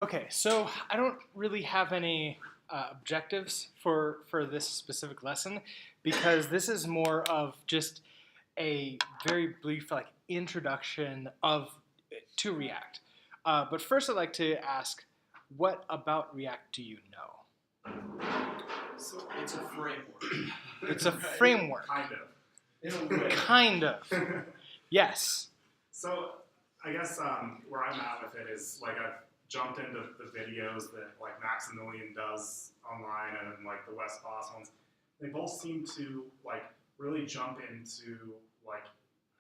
Okay, so I don't really have any objectives for this specific lesson because this is more of just a very brief like introduction of to React. But first, I'd like to ask, what about React do you know? So it's a framework. It's a framework. Kind of. In a way. Kind of. Yes. So I guess where I'm at with it is like I've jumped into the videos that like Maximilian does online and like the West Boss ones. They both seem to like really jump into like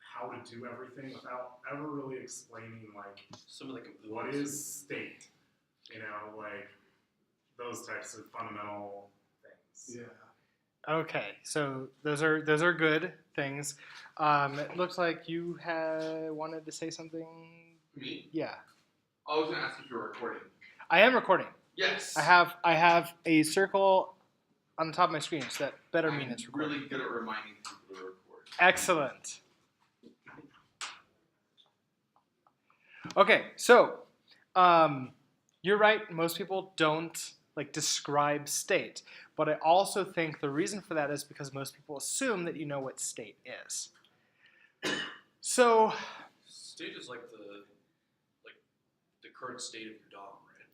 how to do everything without ever really explaining like some of the components. What is state, like those types of fundamental things. Yeah. Okay, so those are good things. It looks like you had wanted to say something. Me? Yeah. I was going to ask if you were recording. I am recording. Yes. I have a circle on the top of my screen, so that better mean it's recording. Really good at reminding people to record. Excellent. Okay, so you're right. Most people don't like describe state, but I also think the reason for that is because most people assume that you know what state is. So, state is like the current state of your DOM, right?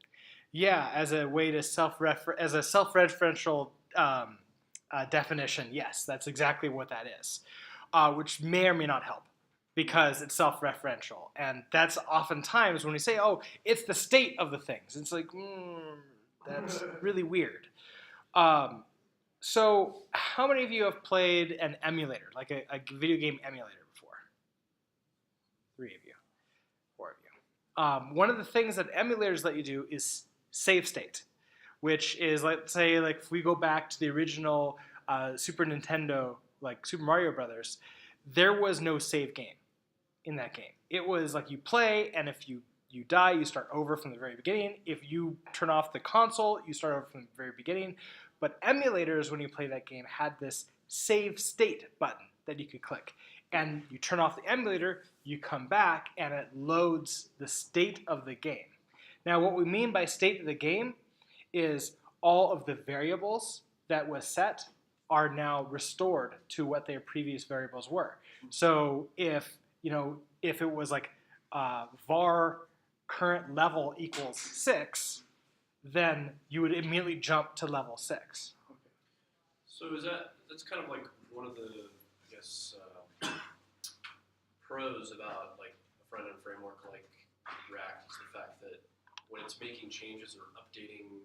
Yeah, as a way to self-referential definition, yes, that's exactly what that is, which may or may not help because it's self-referential, and that's oftentimes when we say, "Oh, it's the state of the things." It's like, that's really weird. So, how many of you have played an emulator, like a video game emulator before? 3 of you, 4 of you. One of the things that emulators let you do is save state, which is, let's say, like if we go back to the original Super Nintendo, like Super Mario Brothers, there was no save game in that game. It was like you play, and if you die, you start over from the very beginning. If you turn off the console, you start over from the very beginning. But emulators, when you play that game, had this save state button that you could click. And you turn off the emulator, you come back, and it loads the state of the game. Now, what we mean by state of the game is all of the variables that was set are now restored to what their previous variables were. So if it was like var current level equals 6, then you would immediately jump to level 6. So that's kind of like one of the, I guess, pros about like a front-end framework like React is the fact that when it's making changes or updating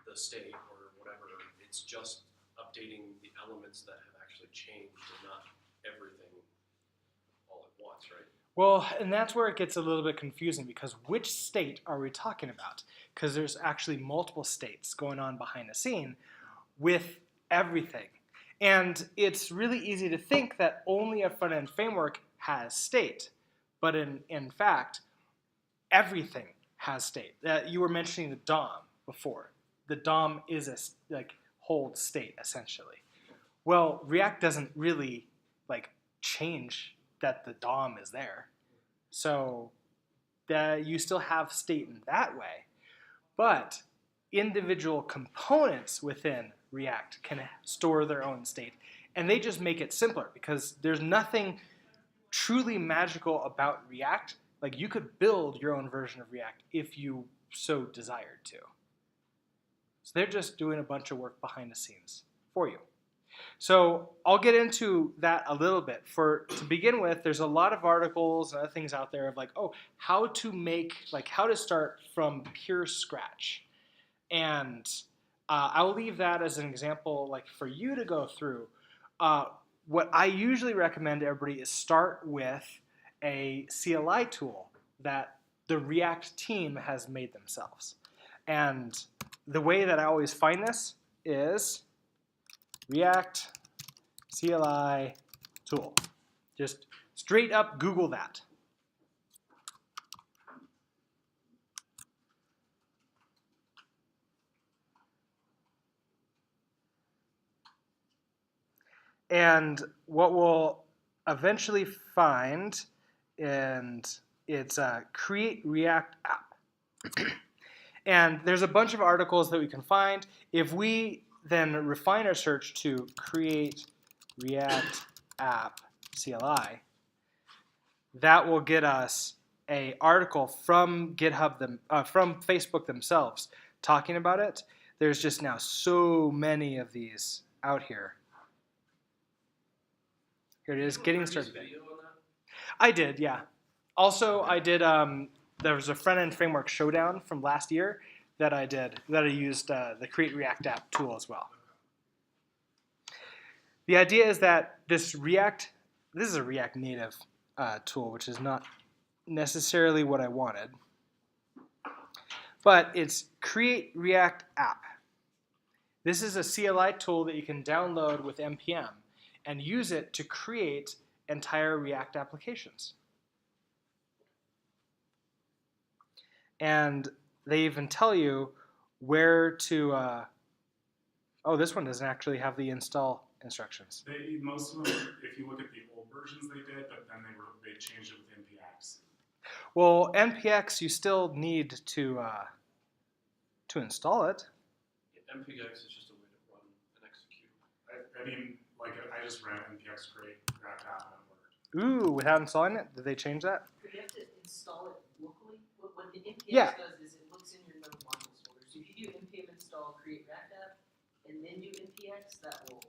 the state or whatever, it's just updating the elements that have actually changed and not everything all at once, right? Well, and that's where it gets a little bit confusing because which state are we talking about? Because there's actually multiple states going on behind the scene with everything. And it's really easy to think that only a front-end framework has state. But in fact, everything has state. You were mentioning the DOM before. The DOM is holds state, essentially. Well, React doesn't really change that the DOM is there. So you still have state in that way. But individual components within React can store their own state. And they just make it simpler because there's nothing truly magical about React. Like you could build your own version of React if you so desired to. So they're just doing a bunch of work behind the scenes for you. So I'll get into that a little bit. To begin with, there's a lot of articles and other things out there of how to start from pure scratch. And I'll leave that as an example for you to go through. What I usually recommend to everybody is start with a CLI tool that the React team has made themselves. And the way that I always find this is React CLI tool. Just straight up Google that. And what we'll eventually find, and it's Create React App. And there's a bunch of articles that we can find. If we then refine our search to create React app CLI, that will get us a article from from Facebook themselves talking about it. There's just now so many of these out here. Here it is, getting started. Video on that? I did, yeah. Also, I did. There was a front-end framework showdown from last year that I did. That I used the Create React App tool as well. The idea is that this is a React Native tool, which is not necessarily what I wanted, but it's Create React App. This is a CLI tool that you can download with npm and use it to create entire React applications. And they even tell you where to, oh, this one doesn't actually have the install instructions. Most of them, if you look at the old versions, they did, but then they changed it with npx. Well, npx, you still need to install it. Yeah, npx is just a way to run and execute. I mean, like I just ran npx create React app and it worked. Ooh, without installing it? Did they change that? But you have to install it locally. What the npx Yeah. does is it looks in your node modules folder. So if you do npm install create React app and then do npx, that will.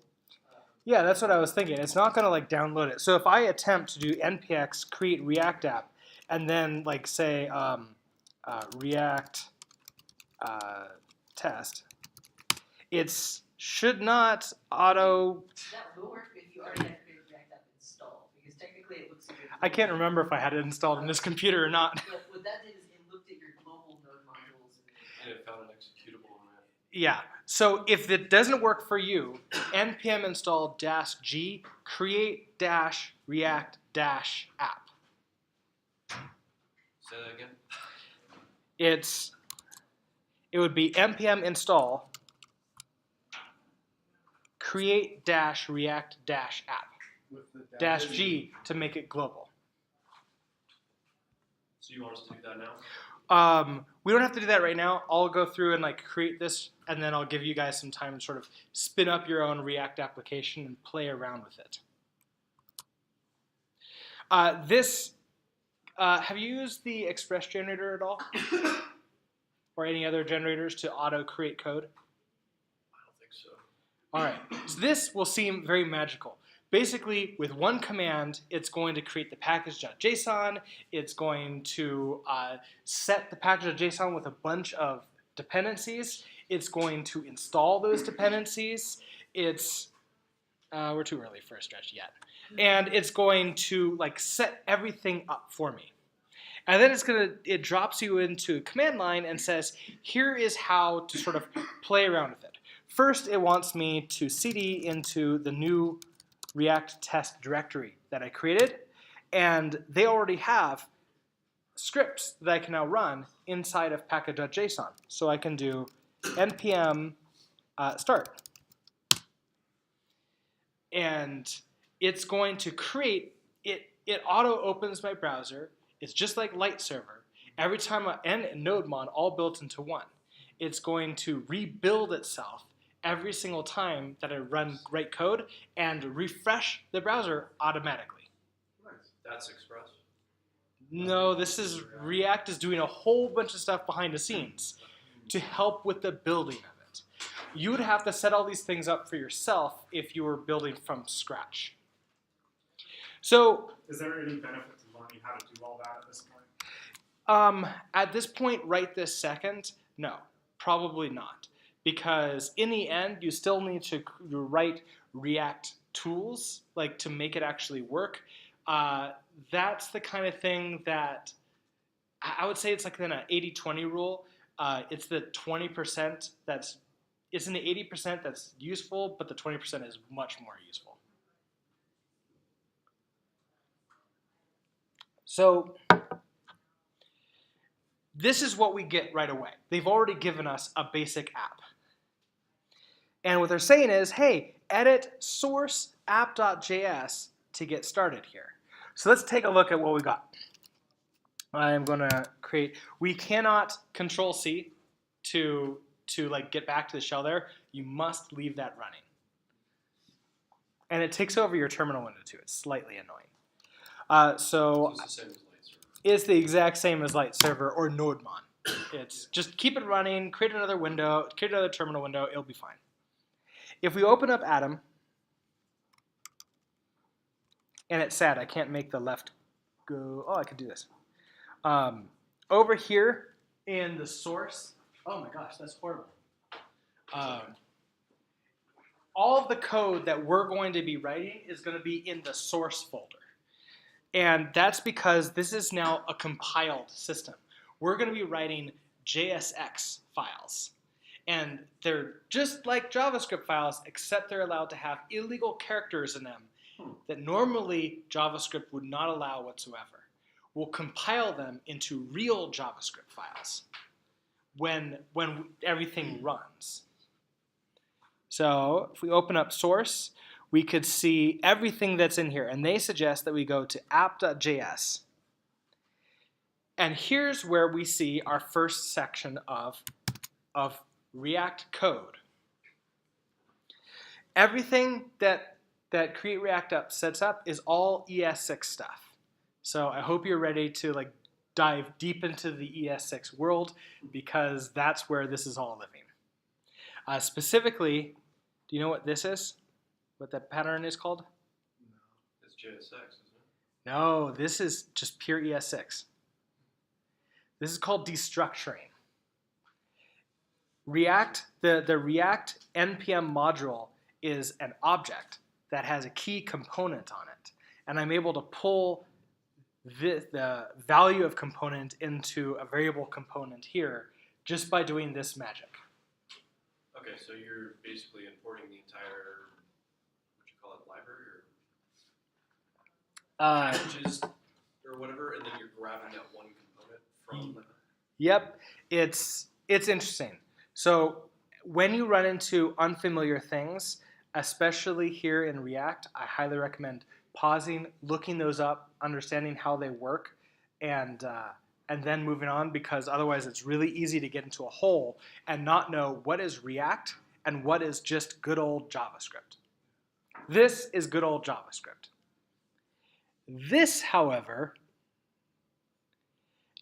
Yeah, that's what I was thinking. It's not going to like download it. So if I attempt to do npx create React app and then like say React test, it should not auto. That will work if you already have create React app installed, because technically it looks at your. I can't remember if I had it installed on this computer or not. But what that did is it looked at your global node modules. And it found an executable in that. Yeah. So if it doesn't work for you, npm install -g create -react -app. Say that again? It would be npm install create -react -app With the -g to make it global. So you want us to do that now? We don't have to do that right now. I'll go through and like create this, and then I'll give you guys some time to sort of spin up your own React application and play around with it. Have you used the Express generator at all? Or any other generators to auto-create code? I don't think so. All right, so this will seem very magical. Basically, with one command, it's going to create the package.json. It's going to set the package.json with a bunch of dependencies. It's going to install those dependencies. We're too early for a stretch yet. And it's going to like set everything up for me. And then it drops you into a command line and says, here is how to sort of play around with it. First, it wants me to cd into the new React test directory that I created, and they already have scripts that I can now run inside of package.json. So I can do npm start. And it's going to create, it auto opens my browser. It's just like Light Server. Every time and NodeMon all built into one. It's going to rebuild itself every single time that I write code and refresh the browser automatically. That's Express. No, this is React is doing a whole bunch of stuff behind the scenes to help with the building of it. You would have to set all these things up for yourself if you were building from scratch. So, Is there any benefit to learning how to do all that at this point? at this point, right this second, no, probably not. Because in the end, you still need to write React tools like to make it actually work. That's the kind of thing that I would say it's like in an 80-20 rule. It's the 20% it's in the 80% that's useful, but the 20% is much more useful. So this is what we get right away. They've already given us a basic app. And what they're saying is, hey, edit source app.js to get started here. So let's take a look at what we got. I'm going to create, we cannot Control-C to like get back to the shell there, you must leave that running. And it takes over your terminal window too. It's slightly annoying. So it's the same as light server. it's the exact same as light server or nodemon. It's just keep it running, create another window, create another terminal window, it'll be fine. If we open up Atom, and it's sad, I can't make the left go. Oh, I could do this. Over here in the source, oh my gosh, that's horrible. All of the code that we're going to be writing is going to be in the source folder. And that's because this is now a compiled system. We're going to be writing JSX files. And they're just like JavaScript files, except they're allowed to have illegal characters in them that normally JavaScript would not allow whatsoever. We'll compile them into real JavaScript files when everything runs. So if we open up source, we could see everything that's in here. And they suggest that we go to app.js. And here's where we see our first section of React code. Everything that Create React App sets up is all ES6 stuff. So I hope you're ready to like dive deep into the ES6 world, because that's where this is all living. Specifically, do you know what this is? What that pattern is called? No. It's JSX, isn't it? No, this is just pure ES6. This is called destructuring. React, the React NPM module is an object that has a key component on it. And I'm able to pull the value of component into a variable component here just by doing this magic. Okay, so you're basically importing the entire, what you call it, library or packages or whatever, and then you're grabbing that one component from that. Yep, it's interesting. So when you run into unfamiliar things, especially here in React, I highly recommend pausing, looking those up, understanding how they work, and then moving on, because otherwise it's really easy to get into a hole and not know what is React and what is just good old JavaScript. This is good old JavaScript. This, however,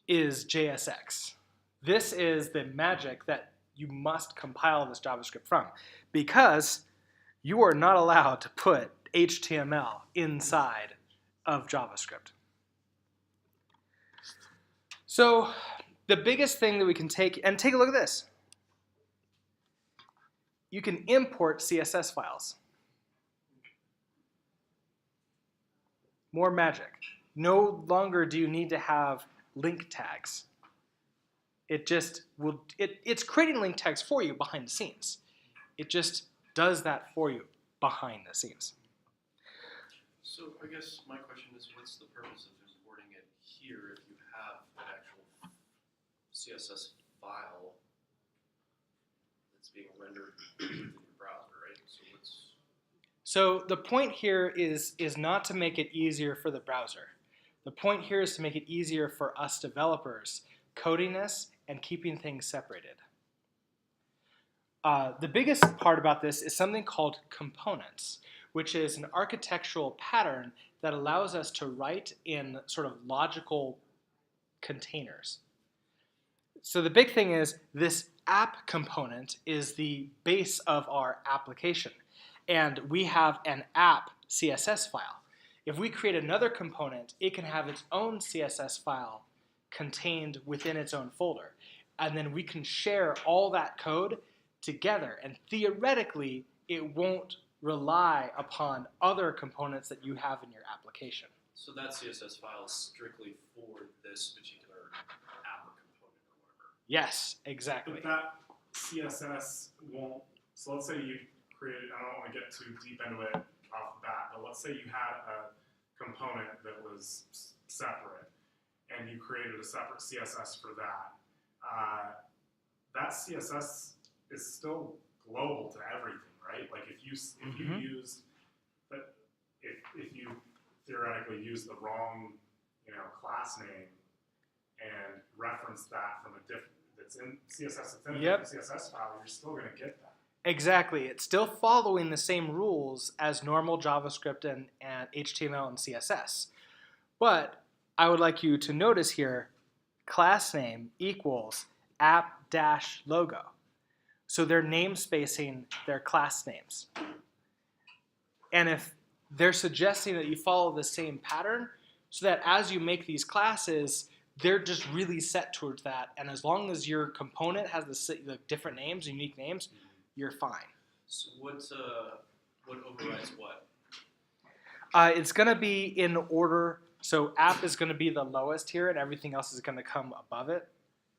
is JSX. This is the magic that you must compile this JavaScript from, because you are not allowed to put HTML inside of JavaScript. So the biggest thing that we can take a look at this. You can import CSS files. More magic. No longer do you need to have link tags. It just will, it's creating link tags for you behind the scenes. It just does that for you behind the scenes. So I guess my question is, what's the purpose of importing it here if you have an actual CSS file that's being rendered within your browser, right? So the point here is not to make it easier for the browser. The point here is to make it easier for us developers, coding this and keeping things separated. The biggest part about this is something called components, which is an architectural pattern that allows us to write in sort of logical containers. So the big thing is this app component is the base of our application. And we have an app CSS file. If we create another component, it can have its own CSS file contained within its own folder. And then we can share all that code together. And theoretically, it won't rely upon other components that you have in your application. So that CSS file is strictly for this particular app or component or whatever. Yes, exactly. But that CSS won't, so let's say you created, I don't want to get too deep into it off the bat, but let's say you had a component that was separate and you created a separate CSS for that. That CSS is still global to everything, right? Like if you used, but if you theoretically use the wrong, class name and reference that from the it's in CSS, it's in a Yep. different CSS file, you're still going to get that. Exactly. It's still following the same rules as normal JavaScript and HTML and CSS. But I would like you to notice here, class name equals app-logo. So they're namespacing their class names. And if they're suggesting that you follow the same pattern, so that as you make these classes, they're just really set towards that. And as long as your component has the different names, unique names, you're fine. So what overrides what? It's going to be in order. So app is going to be the lowest here, and everything else is going to come above it.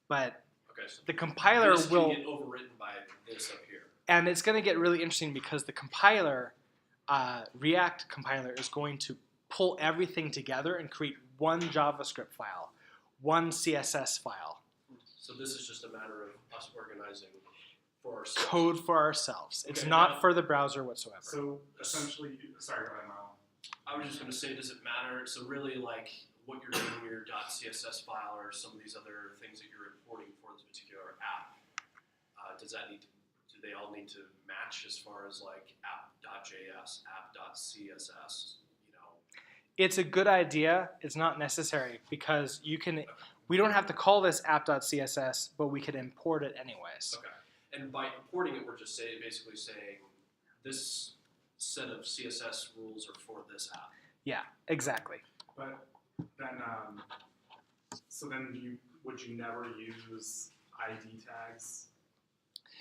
But Okay, so the compiler this will, can get overwritten by this up here. and it's going to get really interesting because the compiler, React compiler, is going to pull everything together and create one JavaScript file, one CSS file, So this is just a matter of us organizing for ourselves. code for ourselves. It's Okay, not now- for the browser whatsoever. So essentially, sorry, go ahead, Milo. I was just going to say, does it matter? So really, like what you're doing in your .css file or some of these other things that you're importing for this particular app, does that need to? Do they all need to match as far as like app.js, app.css? You know. It's a good idea. It's not necessary because we don't have to call this app.css, but we could import it anyways. Okay. And by importing it, we're just basically saying this set of CSS rules are for this app. Yeah, exactly. But then, so then would you never use ID tags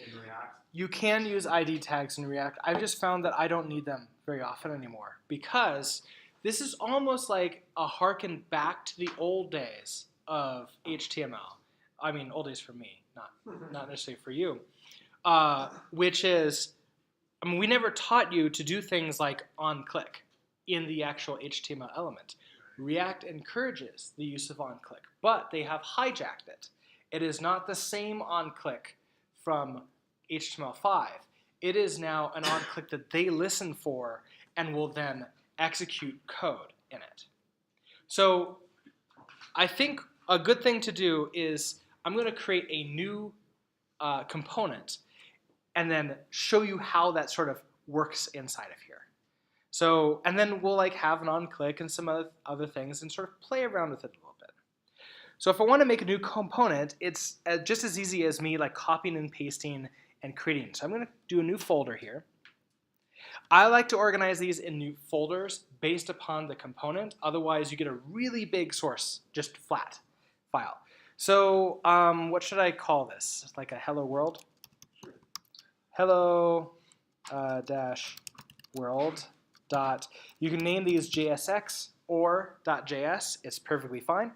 in React? You can use ID tags in React. I've just found that I don't need them very often anymore because this is almost like a harken back to the old days of HTML. I mean, old days for me, not necessarily for you. Which is, I mean, we never taught you to do things like on-click in the actual HTML element. React encourages the use of on-click, but they have hijacked it. It is not the same on-click from HTML5. It is now an on-click that they listen for and will then execute code in it. So I think a good thing to do is I'm going to create a new component and then show you how that sort of works inside of here. So, and then we'll like have an on-click and some other things and sort of play around with it a little bit. So if I want to make a new component, it's just as easy as me like copying and pasting and creating. So I'm going to do a new folder here. I like to organize these in new folders based upon the component. Otherwise, you get a really big source, just flat file. So what should I call this? Like a hello world? Hello dash world dot. You can name these JSX or .js. It's perfectly fine.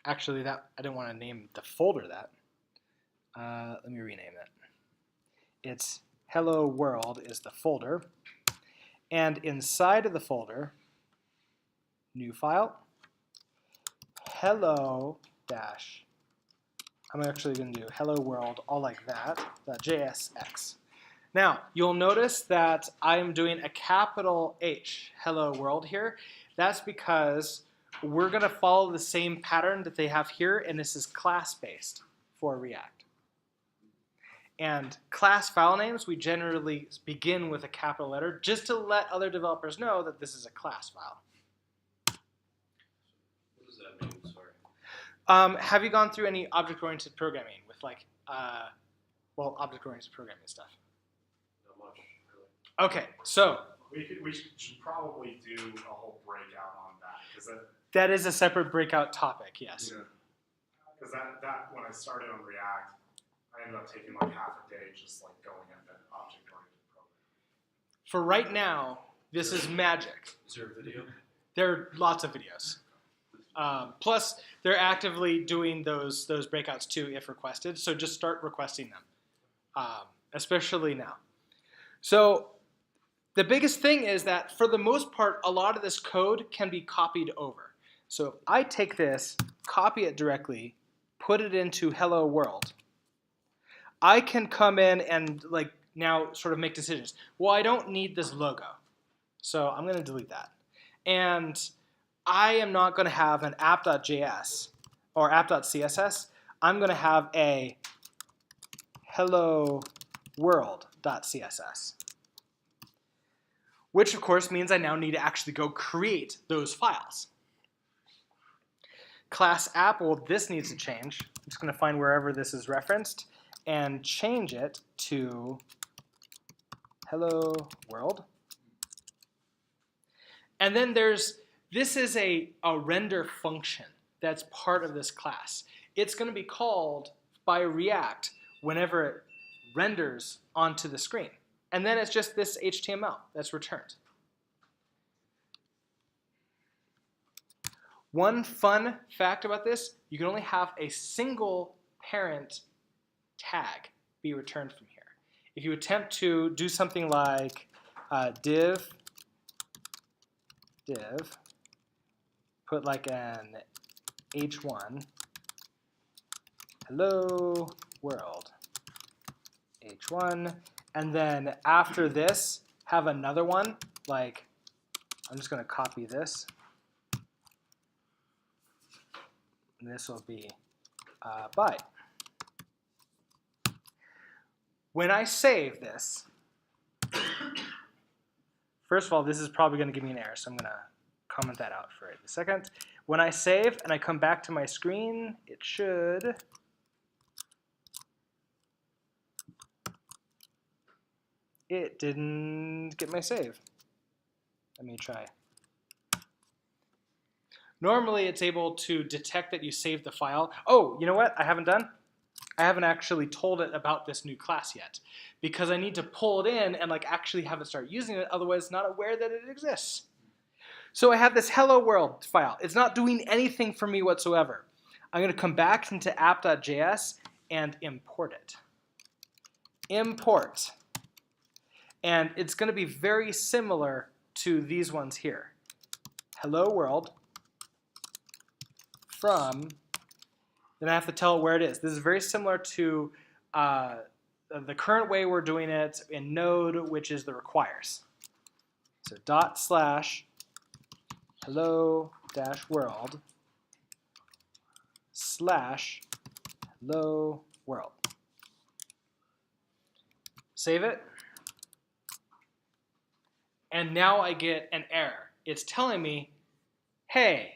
Actually, I didn't want to name the folder that. Let me rename it. It's hello world is the folder, and inside of the folder, new file, hello dash. I'm actually going to do hello world, all like that, .jsx. Now, you'll notice that I'm doing a capital H, hello world here. That's because we're going to follow the same pattern that they have here, and this is class-based for React. And class file names, we generally begin with a capital letter just to let other developers know that this is a class file. What does that mean? Sorry. Have you gone through any object-oriented programming with like, object-oriented programming stuff? Not much, really. Okay, so We should probably do a whole breakout on that because that is a separate breakout topic, yes. Because that when I started on React, I ended up taking like half a day just like going into object-oriented programming. For right now, this is magic. Is there a video? There are lots of videos. Plus, they're actively doing those breakouts too if requested, so just start requesting them, especially now. So the biggest thing is that for the most part, a lot of this code can be copied over. So if I take this, copy it directly, put it into hello world, I can come in and like now sort of make decisions. Well, I don't need this logo, so I'm going to delete that. And I am not going to have an app.js or app.css, I'm going to have a hello world.css, which of course means I now need to actually go create those files. Class app, well, this needs to change. I'm just going to find wherever this is referenced and change it to hello world. And then this is a render function that's part of this class. It's going to be called by React whenever it renders onto the screen. And then it's just this HTML that's returned. One fun fact about this, you can only have a single parent tag be returned from here. If you attempt to do something like div, put like an h1, hello world, h1, and then after this, have another one, like, I'm just going to copy this. And this will be byte. When I save this, first of all, this is probably going to give me an error, so I'm going to comment that out for a second. When I save and I come back to my screen, it should it didn't get my save. Let me try. Normally, it's able to detect that you saved the file. Oh, you know what I haven't done? I haven't actually told it about this new class yet, because I need to pull it in and like actually have it start using it, otherwise it's not aware that it exists. So I have this hello world file. It's not doing anything for me whatsoever. I'm going to come back into app.js and import it. Import. And it's going to be very similar to these ones here. Hello world from, then I have to tell it where it is. This is very similar to the current way we're doing it in Node, which is the requires. So / hello -world / hello world. Save it. And now I get an error. It's telling me, hey,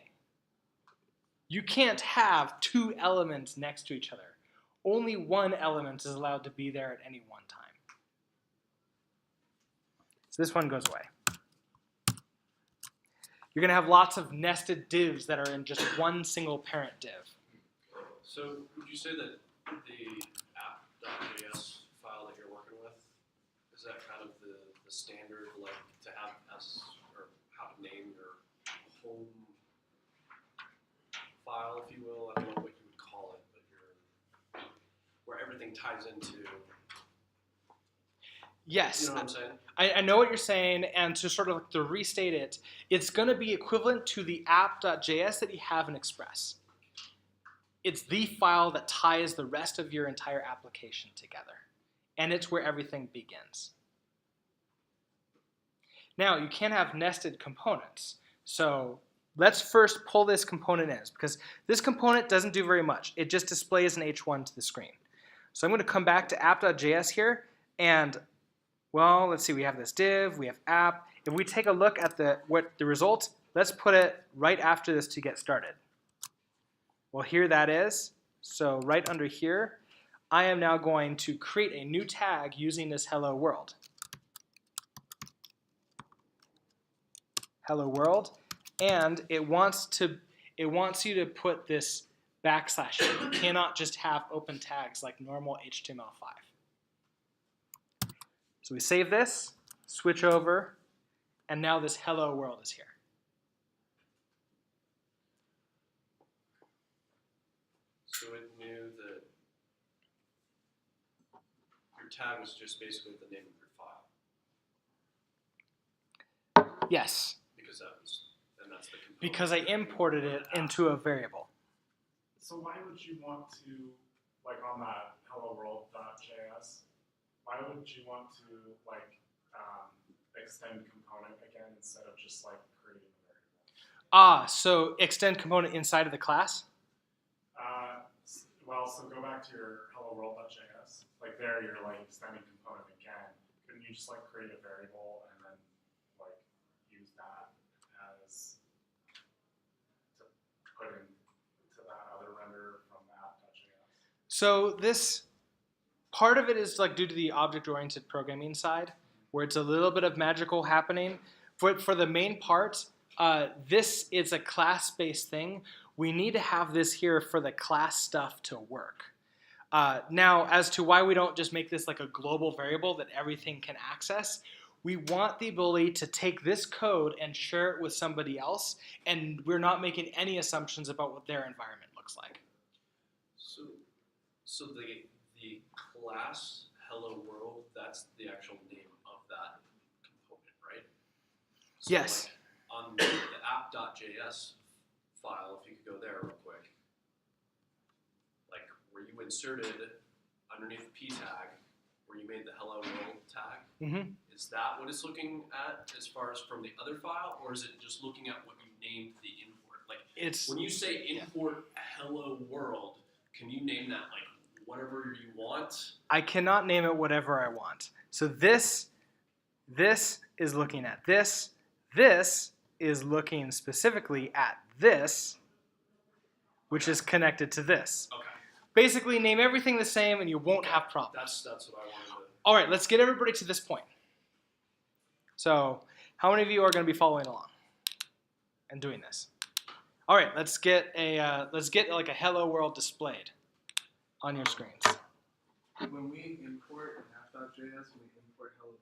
you can't have two elements next to each other. Only one element is allowed to be there at any one time. So this one goes away. You're going to have lots of nested divs that are in just one single parent div. So would you say that the app.js file that you're working with, is that kind of the standard, like to have as, or how to name your home file, if you will? I don't know what you would call it, but where everything ties into. Yes. You know what I'm saying? I know what you're saying, and to sort of like to restate it, it's going to be equivalent to the app.js that you have in Express. It's the file that ties the rest of your entire application together, and it's where everything begins. Now, you can have nested components. So let's first pull this component in, because this component doesn't do very much. It just displays an h1 to the screen. So I'm going to come back to app.js here, and well, let's see, we have this div, we have app. If we take a look at the result, let's put it right after this to get started. Well, here that is. So right under here, I am now going to create a new tag using this hello world. Hello world, and it wants you to put this backslash in. You cannot just have open tags like normal HTML5. So we save this, switch over, and now this hello world is here. So it knew that your tag was just basically the name of your file. Yes. Because that's the component. Because I imported it into a variable. So why would you want to, like on that hello world.js, why would you want to like extend component again instead of just like creating a variable? So extend component inside of the class? Well, so go back to your hello world.js. Like there, you're like extending component again. Couldn't you just like create a variable and then like use that as to put into that other render from app.js? So this part of it is like due to the object-oriented programming side, where it's a little bit of magical happening. For the main part, this is a class-based thing. We need to have this here for the class stuff to work. Now, as to why we don't just make this like a global variable that everything can access, we want the ability to take this code and share it with somebody else, and we're not making any assumptions about what their environment looks like. So the class hello world, that's the actual name of that component, right? So Yes. Like on the app.js file, if you could go there real quick, like where you inserted underneath the p tag, where you made the hello world tag, is that what it's looking at as far as from the other file, or is it just looking at what you named the import? Like It's when you say import hello world, can you name that like whatever you want? I cannot name it whatever I want. So this is looking at this. This is looking specifically at this, which is connected to this. Okay, Basically, name everything the same and you won't have problems. that's what I wanted to. All right, let's get everybody to this point. So how many of you are going to be following along and doing this? All right, let's get like a hello world displayed on your screens. When we import app.js, we import hello world.